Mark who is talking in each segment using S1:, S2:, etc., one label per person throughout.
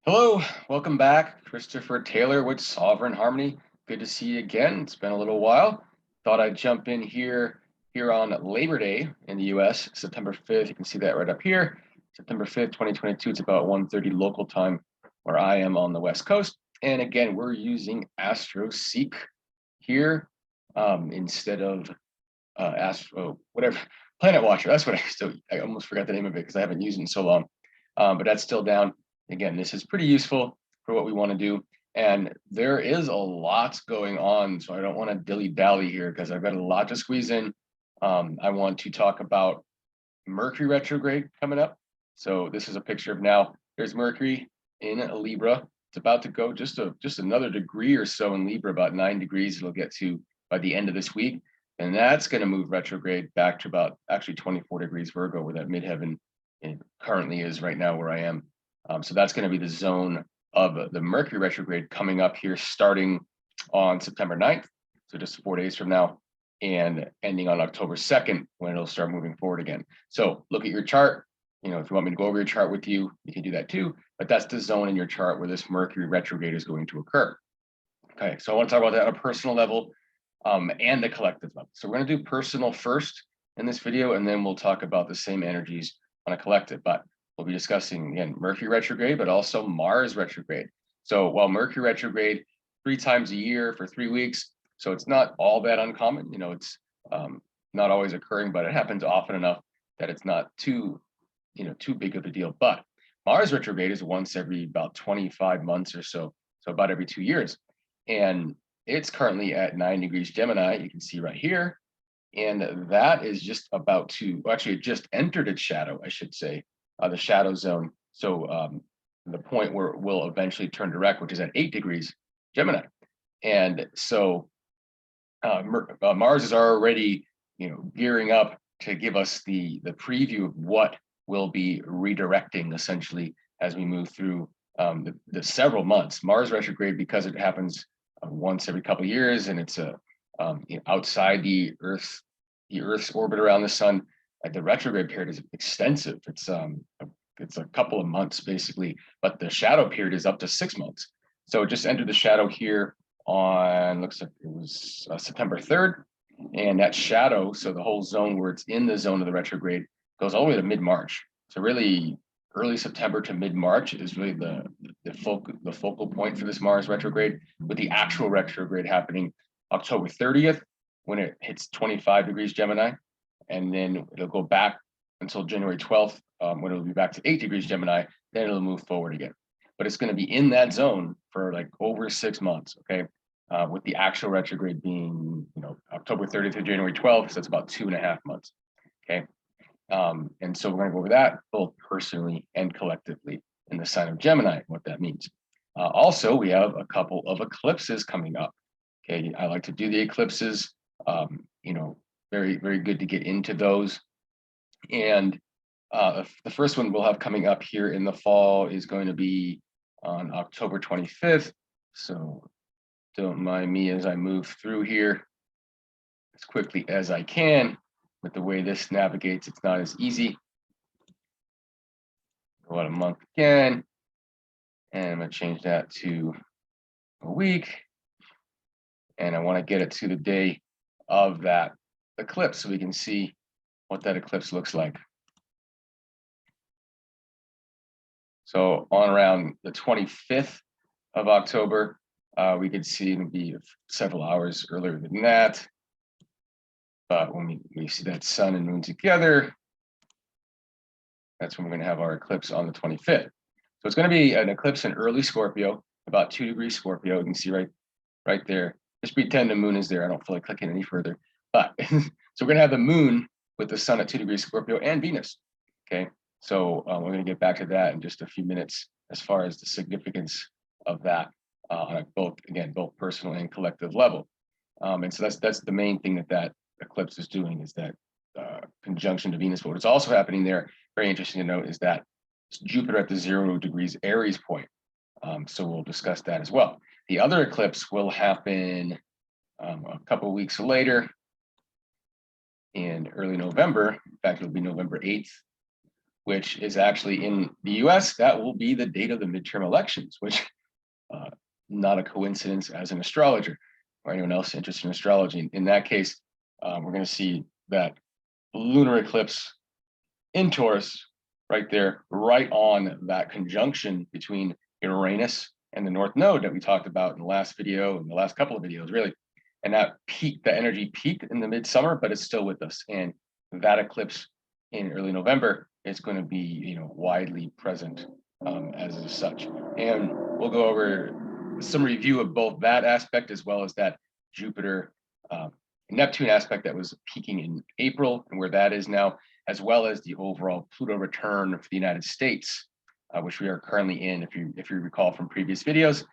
S1: Hello, welcome back. Christopher Taylor with Sovereign Harmony. Good to see you again. It's been a little while. Thought I'd jump in here on Labor Day in the US, September 5th. You can see that right up here. September 5th, 2022. It's about 1:30 local time where I am on the West Coast. And again, we're using AstroSeek here instead of whatever, Planet Watcher. That's what I almost forgot the name of it because I haven't used it in so long. But that's still down. Again, this is pretty useful for what we want to do. And there is a lot going on, so I don't want to dilly-dally here because I've got a lot to squeeze in. I want to talk about Mercury retrograde coming up. So this is a picture of now. There's Mercury in Libra. It's about to go just another degree or so in Libra, about 9 degrees it'll get to by the end of this week. And that's going to move retrograde back to about actually 24 degrees Virgo, where that midheaven currently is right now where I am. So that's going to be the zone of the Mercury retrograde coming up here starting on September 9th. So just 4 days from now and ending on October 2nd when it'll start moving forward again. So look at your chart. If you want me to go over your chart with you, you can do that too. But that's the zone in your chart where this Mercury retrograde is going to occur. Okay, so I want to talk about that on a personal level and the collective level. So we're going to do personal first in this video, and then we'll talk about the same energies on a collective. But we'll be discussing, again, Mercury retrograde, but also Mars retrograde. So while Mercury retrograde 3 times a year for 3 weeks, so it's not all that uncommon. It's not always occurring, but it happens often enough that it's not too big of a deal. But Mars retrograde is once every about 25 months or so about every 2 years. And it's currently at 9 degrees Gemini, you can see right here. And that is just about to, actually, it just entered its shadow, I should say, the shadow zone. So the point where it will eventually turn direct, which is at 8 degrees Gemini. And so Mars is already, gearing up to give us the preview of what will be redirecting essentially as we move through the several months. Mars retrograde, because it happens once every couple of years, and it's outside the Earth's orbit around the sun. The retrograde period is extensive. It's a couple of months basically, but the shadow period is up to 6 months. So it just entered the shadow here on, looks like it was September 3rd, and that shadow, so the whole zone where it's in the zone of the retrograde, goes all the way to mid-March. So really, early September to mid-March is really the focal point for this Mars retrograde, with the actual retrograde happening October 30th when it hits 25 degrees Gemini, and then it'll go back until January 12th when it'll be back to 8 degrees Gemini. Then it'll move forward again. But it's going to be in that zone for like over 6 months, okay? With the actual retrograde being, October 30th to January 12th, so that's about 2.5 months, okay? And so we're going to go over that both personally and collectively in the sign of Gemini, what that means. Also, we have a couple of eclipses coming up. Okay, I like to do the eclipses. Very, very good to get into those. And the first one we'll have coming up here in the fall is going to be on October 25th. So don't mind me as I move through here as quickly as I can. With the way this navigates, it's not as easy. Go out a month again, and I'm going to change that to a week. And I want to get it to the day of that eclipse so we can see what that eclipse looks like. So on around the 25th of October, we could see it would be several hours earlier than that. But when we see that sun and moon together, that's when we're going to have our eclipse on the 25th. So it's going to be an eclipse in early Scorpio, about 2 degrees Scorpio. You can see right there. Just pretend the moon is there. I don't feel like clicking any further. But so we're going to have the moon with the sun at 2 degrees Scorpio and Venus. Okay, so we're going to get back to that in just a few minutes as far as the significance of that on both personal and collective level. And so that's the main thing that eclipse is doing, is that conjunction to Venus. But what's also happening there, very interesting to note, is that it's Jupiter at the 0 degrees Aries point. So we'll discuss that as well. The other eclipse will happen a couple of weeks later in early November. In fact, it'll be November 8th. which is actually in the US, that will be the date of the midterm elections, which not a coincidence as an astrologer or anyone else interested in astrology. In that case, we're going to see that lunar eclipse in Taurus right there, right on that conjunction between Uranus and the North Node that we talked about in the last video and the last couple of videos, really. And that peak, the energy peaked in the midsummer, but it's still with us. And that eclipse in early November is going to be, widely present as such. And we'll go over some review of both that aspect as well as that Jupiter Neptune aspect that was peaking in April and where that is now, as well as the overall Pluto return for the United States, which we are currently in. If you recall from previous videos,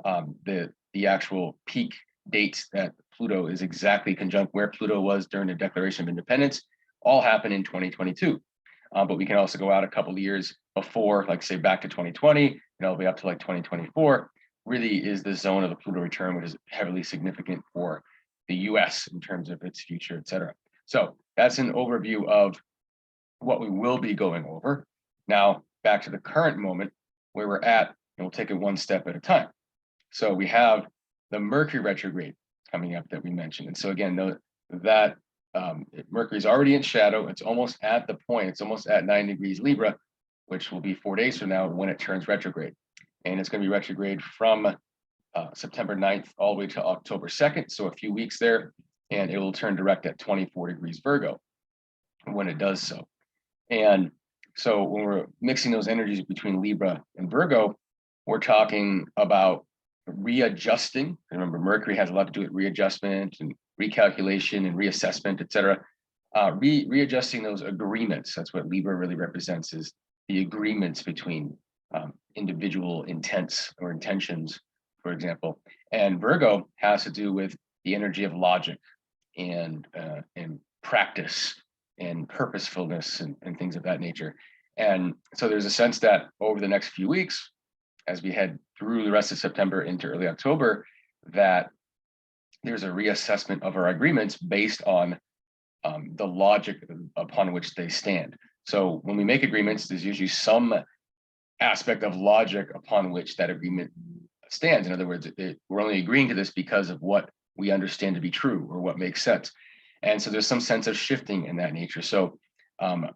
S1: the actual peak dates that Pluto is exactly conjunct where Pluto was during the Declaration of Independence all happened in 2022. But we can also go out a couple of years before, like say back to 2020, all the way up to like 2024, really is the zone of the Pluto return, which is heavily significant for the US in terms of its future, et cetera. So that's an overview of what we will be going over. Now, back to the current moment where we're at, and we'll take it one step at a time. So we have the Mercury retrograde coming up that we mentioned. And so again, note that Mercury's already in shadow. It's almost at the point, it's almost at 9 degrees Libra, which will be 4 days from now when it turns retrograde. And it's going to be retrograde from September 9th all the way to October 2nd. So a few weeks there, and it will turn direct at 24 degrees Virgo when it does so. And so when we're mixing those energies between Libra and Virgo, we're talking about readjusting. Remember, Mercury has a lot to do with readjustment and recalculation and reassessment, et cetera. Readjusting those agreements. That's what Libra really represents, is the agreements between individual intents or intentions, for example. And Virgo has to do with the energy of logic and practice and purposefulness and things of that nature. And so there's a sense that over the next few weeks, as we head through the rest of September into early October, that there's a reassessment of our agreements based on the logic upon which they stand. So when we make agreements, there's usually some aspect of logic upon which that agreement stands. In other words, we're only agreeing to this because of what we understand to be true or what makes sense. And so there's some sense of shifting in that nature. So an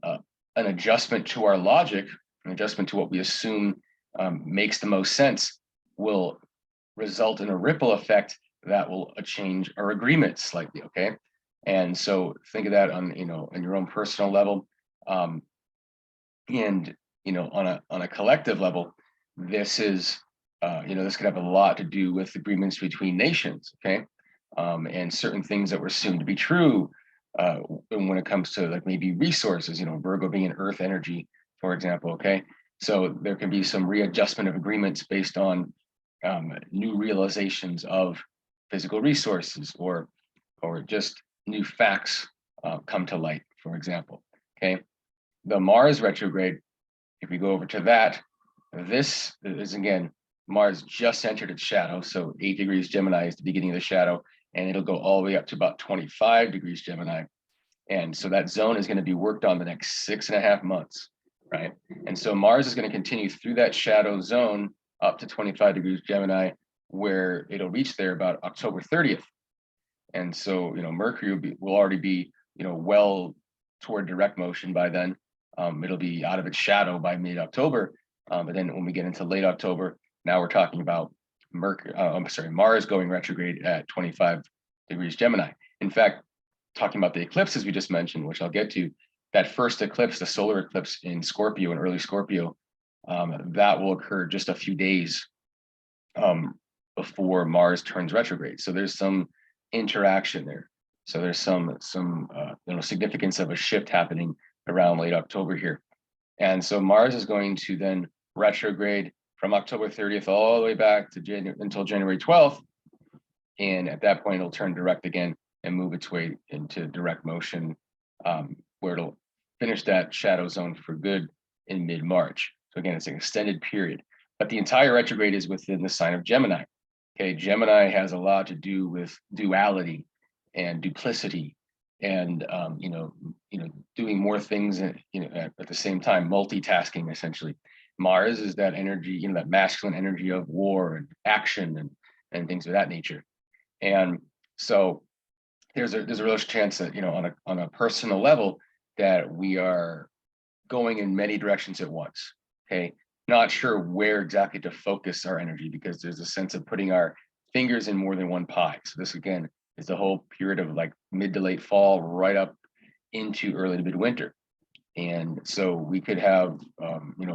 S1: adjustment to our logic, an adjustment to what we assume makes the most sense, will result in a ripple effect that will change our agreement slightly, okay? And so think of that on, on your own personal level. And, on a collective level, this is, this could have a lot to do with agreements between nations, okay? And certain things that were assumed to be true when it comes to like maybe resources, Virgo being an earth energy, for example, okay? So there can be some readjustment of agreements based on new realizations of physical resources or just new facts come to light, for example, okay? The Mars retrograde, if we go over to that, this is, again, Mars just entered its shadow, so 8 degrees Gemini is the beginning of the shadow, and it'll go all the way up to about 25 degrees Gemini. And so that zone is going to be worked on the next 6.5 months, right? And so Mars is going to continue through that shadow zone up to 25 degrees Gemini, where it'll reach there about October 30th. And so, Mercury will already be, well toward direct motion by then. It'll be out of its shadow by mid-October. But then when we get into late October, now we're talking about Mars going retrograde at 25 degrees Gemini. In fact, talking about the eclipses we just mentioned, which I'll get to, that first eclipse, the solar eclipse in Scorpio, in early Scorpio, that will occur just a few days before Mars turns retrograde. So there's some interaction there. So there's some significance of a shift happening around late October here. And so Mars is going to then retrograde from October 30th all the way back to until January 12th. And at that point, it'll turn direct again and move its way into direct motion, where it'll finish that shadow zone for good in mid-March. So again, it's an extended period, but the entire retrograde is within the sign of Gemini. Okay, Gemini has a lot to do with duality and duplicity and doing more things at the same time, multitasking essentially. Mars is that energy, that masculine energy of war and action and things of that nature. And so there's a real chance that on a personal level that we are going in many directions at once. Okay, not sure where exactly to focus our energy, because there's a sense of putting our fingers in more than one pie. So this again is the whole period of like mid to late fall right up into early to midwinter. And so we could have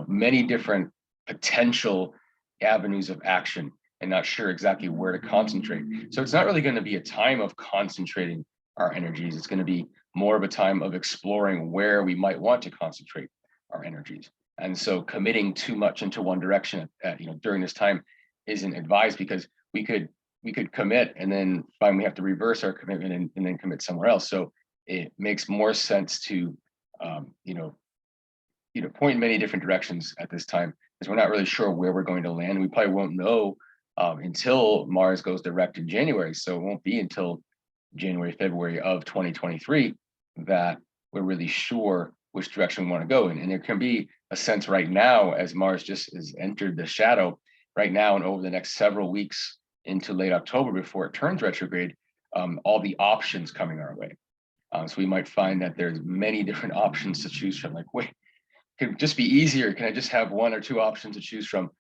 S1: many different potential avenues of action and not sure exactly where to concentrate. So it's not really going to be a time of concentrating our energies. It's going to be more of a time of exploring where we might want to concentrate our energies. And so committing too much into one direction during this time isn't advised, because we could commit and then find we have to reverse our commitment and then commit somewhere else. So it makes more sense to point in many different directions at this time, because we're not really sure where we're going to land. We probably won't know until Mars goes direct in January. So it won't be until January, February of 2023 that we're really sure which direction we want to go in. And there can be a sense right now, as Mars just has entered the shadow right now and over the next several weeks into late October before it turns retrograde, all the options coming our way. So we might find that there's many different options to choose from. Like, wait, could it just be easier? Can I just have one or two options to choose from?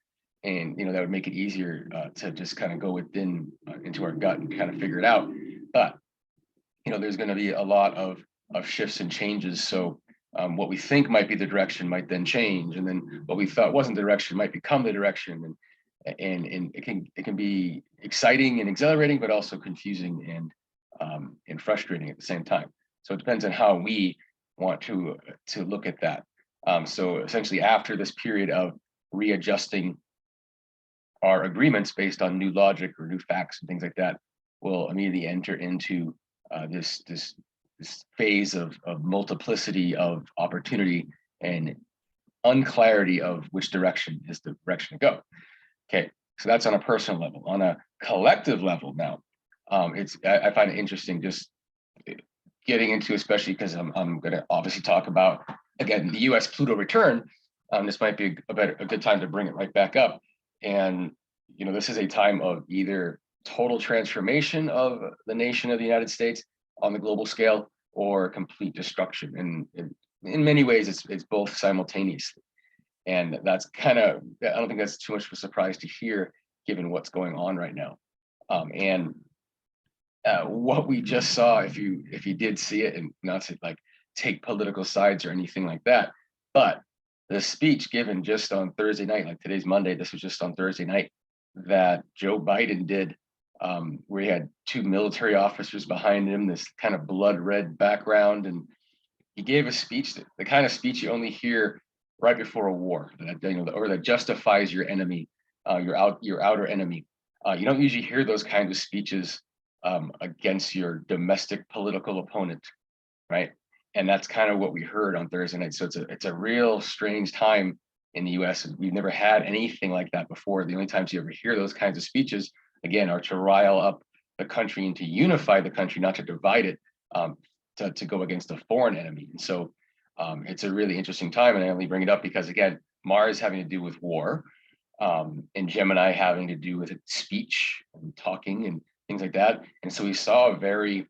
S1: And that would make it easier to just kind of go within into our gut and kind of figure it out. But there's going to be a lot of shifts and changes. So what we think might be the direction might then change, and then what we thought wasn't the direction might become the direction. And it can be exciting and exhilarating, but also confusing and frustrating at the same time. So it depends on how we want to look at that. So essentially, after this period of readjusting our agreements based on new logic or new facts and things like that, we'll immediately enter into this phase of multiplicity of opportunity and unclarity of which direction is the direction to go. Okay, so that's on a personal level. On a collective level now, I find it interesting just getting into, especially because I'm going to obviously talk about, again, the U.S. Pluto return. This might be a good time to bring it right back up. And, this is a time of either total transformation of the nation of the United States on the global scale, or complete destruction. And in many ways, it's both simultaneously. And that's kind of, I don't think that's too much of a surprise to hear, given what's going on right now. And what we just saw, if you did see it, and not to like take political sides or anything like that, but the speech given just on Thursday night, like today's Monday, this was just on Thursday night, that Joe Biden did, where he had two military officers behind him, this kind of blood red background, and he gave a speech, the kind of speech you only hear right before a war, or that justifies your enemy, your outer enemy. You don't usually hear those kinds of speeches against your domestic political opponent, right? And that's kind of what we heard on Thursday night. So it's a real strange time in the U.S. We've never had anything like that before. The only times you ever hear those kinds of speeches, again, are to rile up the country and to unify the country, not to divide it, to go against a foreign enemy. And so it's a really interesting time. And I only bring it up because, again, Mars having to do with war, and Gemini having to do with speech and talking and things like that. And so we saw a very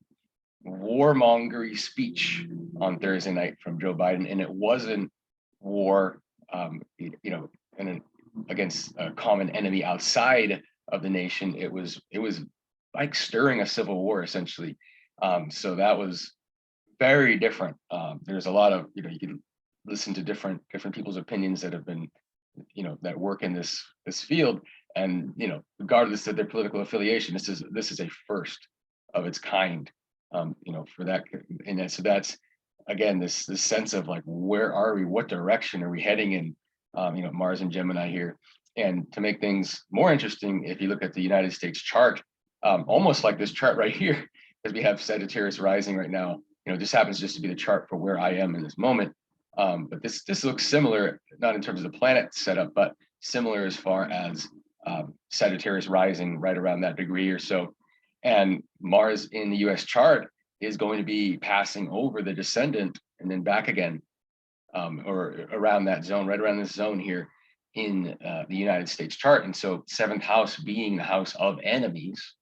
S1: warmongery speech on Thursday night from Joe Biden, and it wasn't war, against a common enemy outside of the nation. It was like stirring a civil war, essentially. So that was very different. There's a lot of, you can listen to different people's opinions that have been, that work in this field, and regardless of their political affiliation, this is a first of its kind, for that. And so that's, again, this sense of like, where are we? What direction are we heading in? Mars and Gemini here. And to make things more interesting, if you look at the United States chart, almost like this chart right here, because we have Sagittarius rising right now. This happens just to be the chart for where I am in this moment. But this looks similar, not in terms of the planet setup, but similar as far as Sagittarius rising right around that degree or so. And Mars in the US chart is going to be passing over the descendant and then back again, or around that zone, right around this zone here in the United States chart. And so 7th house being the house of enemies,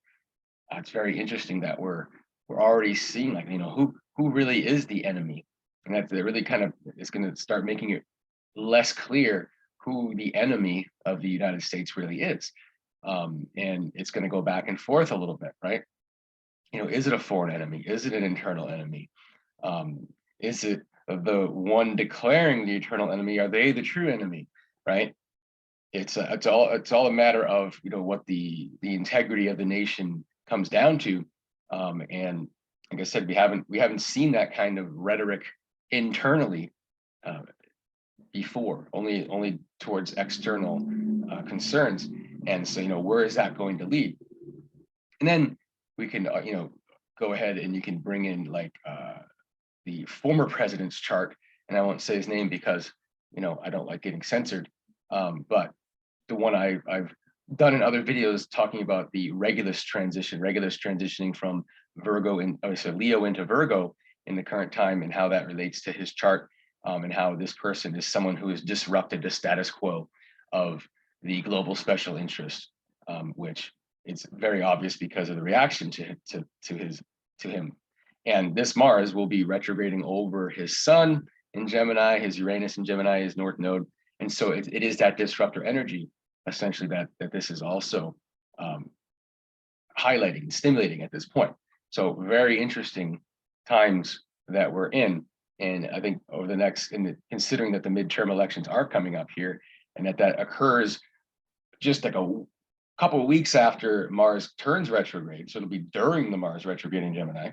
S1: it's very interesting that we're already seeing, like, who really is the enemy, and that really kind of is going to start making it less clear who the enemy of the United States really is. And it's going to go back and forth a little bit, right? Is it a foreign enemy? Is it an internal enemy? Is it the one declaring the eternal enemy? Are they the true enemy, right? It's all a matter of what the integrity of the nation comes down to, and like I said, we haven't seen that kind of rhetoric internally before, only towards external concerns. And so where is that going to lead? And then we can go ahead and you can bring in like the former president's chart, and I won't say his name because I don't like getting censored, but the one I've done in other videos talking about the Regulus transitioning from Leo into Virgo in the current time, and how that relates to his chart, and how this person is someone who has disrupted the status quo of the global special interest, which it's very obvious because of the reaction to him. And this Mars will be retrograding over his Sun in Gemini, his Uranus in Gemini, his North Node, and so it is that disruptor energy, essentially, that this is also highlighting and stimulating at this point. So very interesting times that we're in, and I think over the next, considering that the midterm elections are coming up here, and that occurs just like a couple of weeks after Mars turns retrograde, so it'll be during the Mars retrograde in Gemini,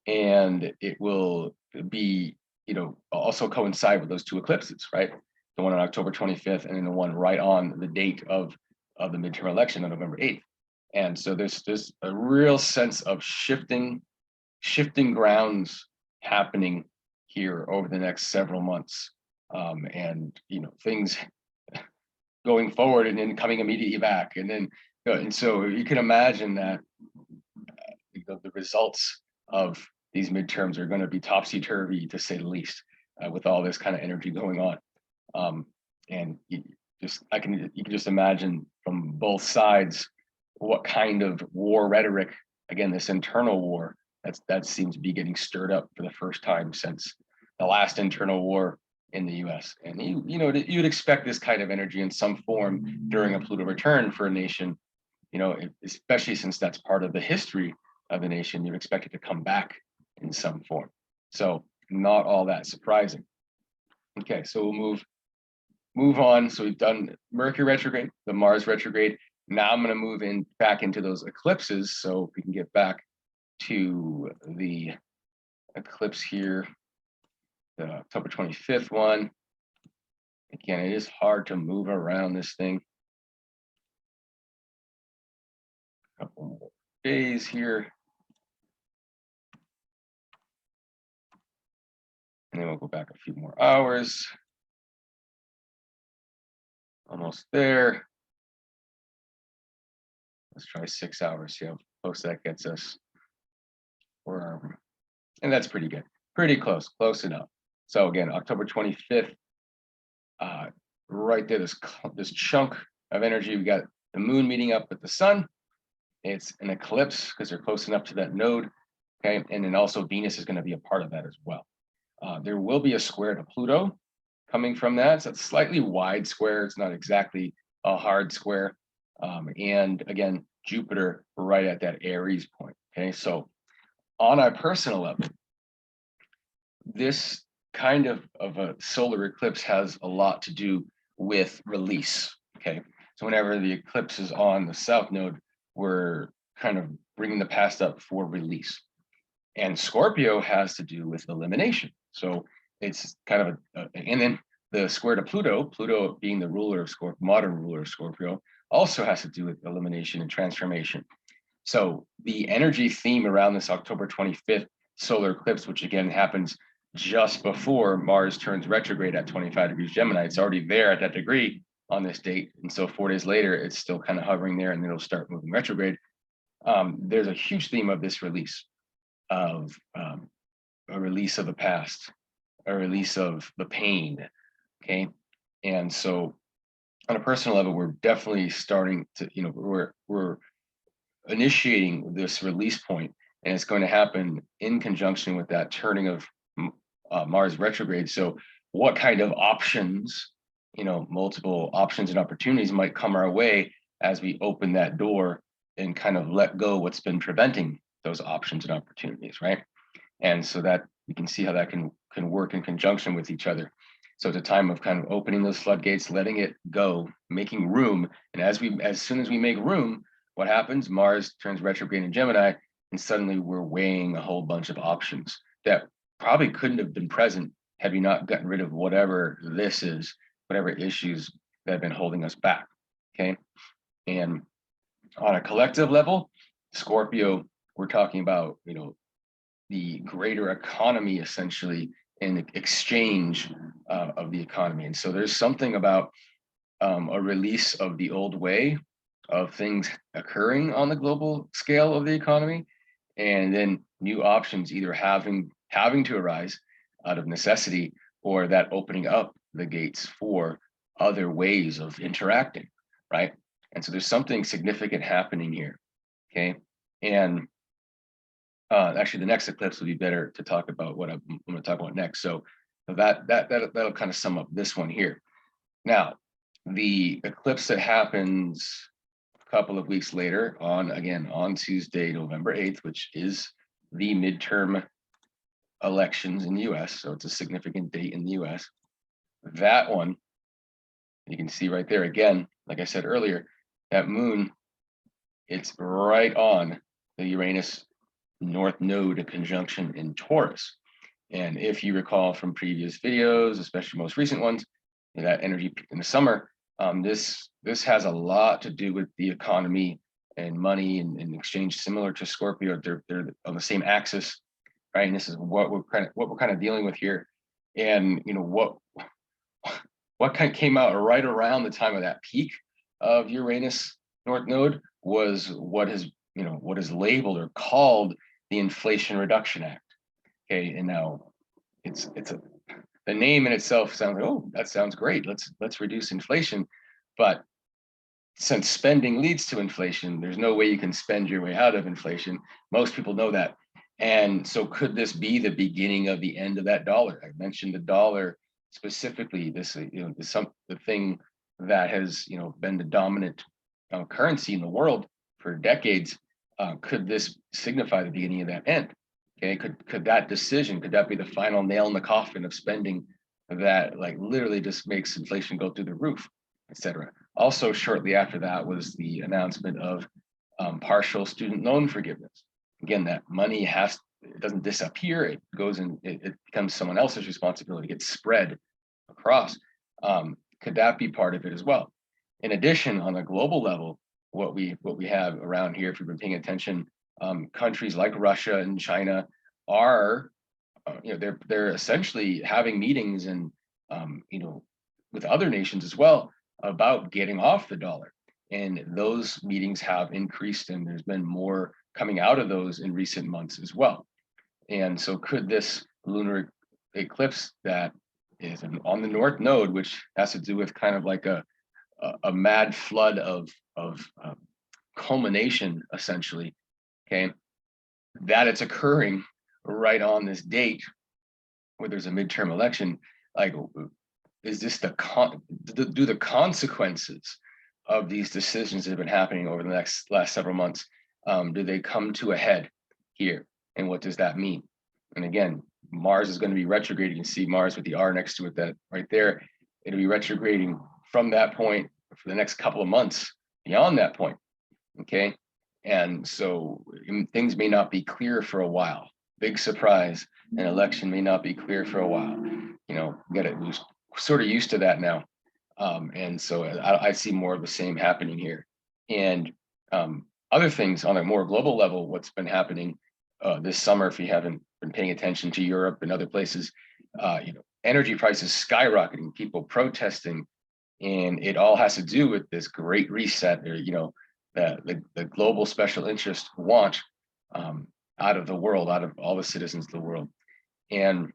S1: and it will be also coincide with those two eclipses, right? The one on October 25th, and then the one right on the date of the midterm election on November 8th. And so there's a real sense of shifting grounds happening here over the next several months, and things going forward and then coming immediately back, and so you can imagine that the results of these midterms are going to be topsy-turvy, to say the least, with all this kind of energy going on. And you can just imagine from both sides what kind of war rhetoric, again, this internal war that seems to be getting stirred up for the first time since the last internal war in the US. And you'd expect this kind of energy in some form during a Pluto return for a nation, especially since that's part of the history of the nation. You'd expect it to come back in some form. So not all that surprising. Okay, so we'll move on. So we've done Mercury retrograde, the Mars retrograde. Now I'm going to move back into those eclipses. So if we can get back to the eclipse here, the October 25th one. Again, it is hard to move around this thing. A couple more days here. And then we'll go back a few more hours. Almost there. Let's try 6 hours, see how close that gets us. And that's pretty good. Pretty close enough. So again, October 25th, right there, this chunk of energy. We got the moon meeting up with the sun. It's an eclipse because they're close enough to that node. Okay, and then also Venus is going to be a part of that as well. There will be a square to Pluto coming from that. So it's a slightly wide square. It's not exactly a hard square. And again, Jupiter right at that Aries point. Okay, so on a personal level, this kind of a solar eclipse has a lot to do with release. Okay, so whenever the eclipse is on the south node, we're kind of bringing the past up for release. And Scorpio has to do with elimination. So it's kind of and then the square to Pluto being the ruler of Scorpio, modern ruler of Scorpio, also has to do with elimination and transformation. So the energy theme around this October 25th solar eclipse, which again happens just before Mars turns retrograde at 25 degrees Gemini, it's already there at that degree on this date. And so 4 days later, it's still kind of hovering there, and it'll start moving retrograde. There's a huge theme of this release. of a release of the past, a release of the pain. Okay. And so on a personal level, we're definitely starting to, we're initiating this release point, and it's going to happen in conjunction with that turning of Mars retrograde. So what kind of options, multiple options and opportunities might come our way as we open that door and kind of let go what's been preventing those options and opportunities, right? And so that you can see how that can work in conjunction with each other. So it's a time of kind of opening those floodgates, letting it go, making room. And as soon as we make room, what happens? Mars turns retrograde in Gemini, and suddenly we're weighing a whole bunch of options that probably couldn't have been present had we not gotten rid of whatever this is, whatever issues that have been holding us back. Okay. And on a collective level, Scorpio, we're talking about, the greater economy essentially, in exchange of the economy. And so there's something about a release of the old way of things occurring on the global scale of the economy, and then new options either having to arise out of necessity, or that opening up the gates for other ways of interacting, right? And so there's something significant happening here. Okay. And actually, the next eclipse will be better to talk about what I'm going to talk about next. So that'll kind of sum up this one here. Now, the eclipse that happens a couple of weeks later, on Tuesday, November 8th, which is the midterm elections in the US. So it's a significant date in the US. That one, you can see right there again, like I said earlier, that moon, it's right on the Uranus North Node conjunction in Taurus. And if you recall from previous videos, especially most recent ones, that energy in the summer, this has a lot to do with the economy and money and exchange, similar to Scorpio. They're on the same axis, right? And this is what we're kind of dealing with here. And what kind of came out right around the time of that peak of Uranus North Node was what is labeled or called the Inflation Reduction Act. Okay, and now the name in itself sounds like, oh, that sounds great. Let's reduce inflation. But since spending leads to inflation, there's no way you can spend your way out of inflation. Most people know that. And so could this be the beginning of the end of that dollar? I mentioned the dollar specifically, the thing that has been the dominant currency in the world for decades. Could this signify the beginning of that end? Okay, could that be the final nail in the coffin of spending that literally just makes inflation go through the roof, etc. Also, shortly after that was the announcement of partial student loan forgiveness. Again, that money it doesn't disappear, it goes in, it becomes someone else's responsibility, it gets spread across. Could that be part of it as well? In addition, on a global level, what we have around here, if you've been paying attention, countries like Russia and China are, they're essentially having meetings and with other nations as well about getting off the dollar. And those meetings have increased, and there's been more coming out of those in recent months as well. And so could this lunar eclipse that is on the North Node, which has to do with kind of like a mad flood of culmination, essentially, okay, that it's occurring right on this date where there's a midterm election, is this do the consequences of these decisions that have been happening over the last several months, do they come to a head here? And what does that mean? And again, Mars is going to be retrograde. You can see Mars with the R next to it, that right there. It'll be retrograding from that point for the next couple of months beyond that point. Okay. And so things may not be clear for a while. Big surprise, an election may not be clear for a while. We're sort of used to that now. And so I see more of the same happening here. And other things on a more global level, what's been happening this summer, if you haven't been paying attention to Europe and other places, energy prices skyrocketing, people protesting, and it all has to do with this great reset, or the global special interest want out of the world, out of all the citizens of the world. And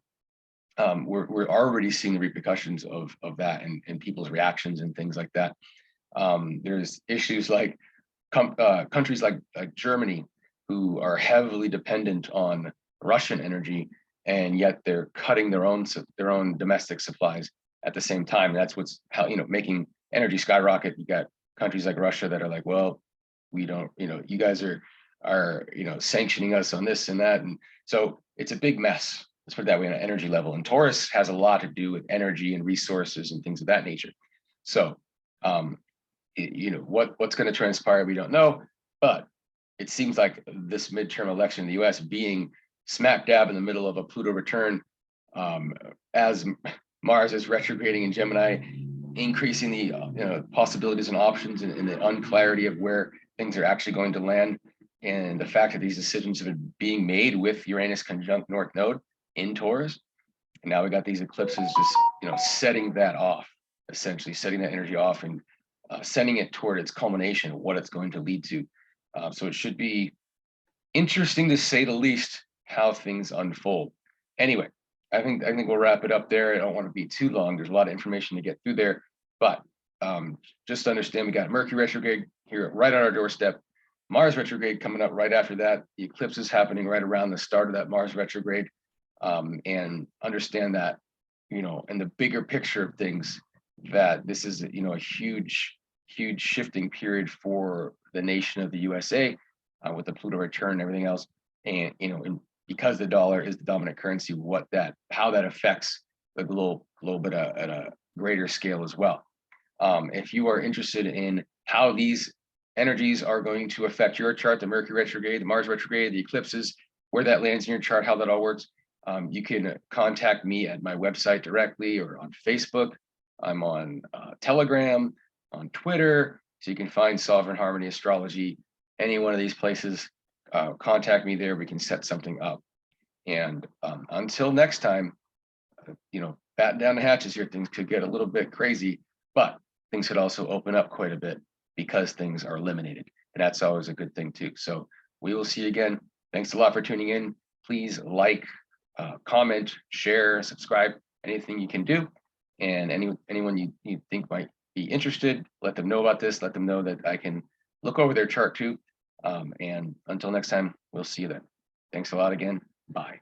S1: we're already seeing the repercussions of that and people's reactions and things like that. There's issues like countries like Germany, who are heavily dependent on Russian energy, and yet they're cutting their own domestic supplies at the same time. That's what's making energy skyrocket. You got countries like Russia that are like, well, we don't, you guys are sanctioning us on this and that, and so it's a big mess. Let's put it that way on an energy level. And Taurus has a lot to do with energy and resources and things of that nature. So, what's going to transpire, we don't know, but it seems like this midterm election in the U.S. being smack dab in the middle of a Pluto return, as Mars is retrograding in Gemini, increasing the possibilities and options and the unclarity of where things are actually going to land, and the fact that these decisions have been being made with Uranus conjunct North Node in Taurus. And now we got these eclipses just setting that off, essentially setting that energy off and sending it toward its culmination, what it's going to lead to. So it should be interesting, to say the least, how things unfold. Anyway, I think we'll wrap it up there. I don't want to be too long. There's a lot of information to get through there, but just understand we got Mercury retrograde here right on our doorstep. Mars retrograde coming up right after that. The eclipse is happening right around the start of that Mars retrograde, and understand that, in the bigger picture of things, that this is, a huge shifting period for the nation of the USA, with the Pluto return and everything else. And, because the dollar is the dominant currency, how that affects the globe at a greater scale as well. If you are interested in how these energies are going to affect your chart, the Mercury retrograde, the Mars retrograde, the eclipses, where that lands in your chart, how that all works, you can contact me at my website directly or on Facebook. I'm on Telegram, on Twitter, so you can find Sovereign Harmony Astrology, any one of these places. Contact me there. We can set something up. And until next time, batten down the hatches here. Things could get a little bit crazy, but things could also open up quite a bit because things are eliminated. And that's always a good thing too. So we will see you again. Thanks a lot for tuning in. Please like, comment, share, subscribe, anything you can do. And anyone you think might be interested, let them know about this. Let them know that I can look over their chart too. And until next time, we'll see you then. Thanks a lot again. Bye.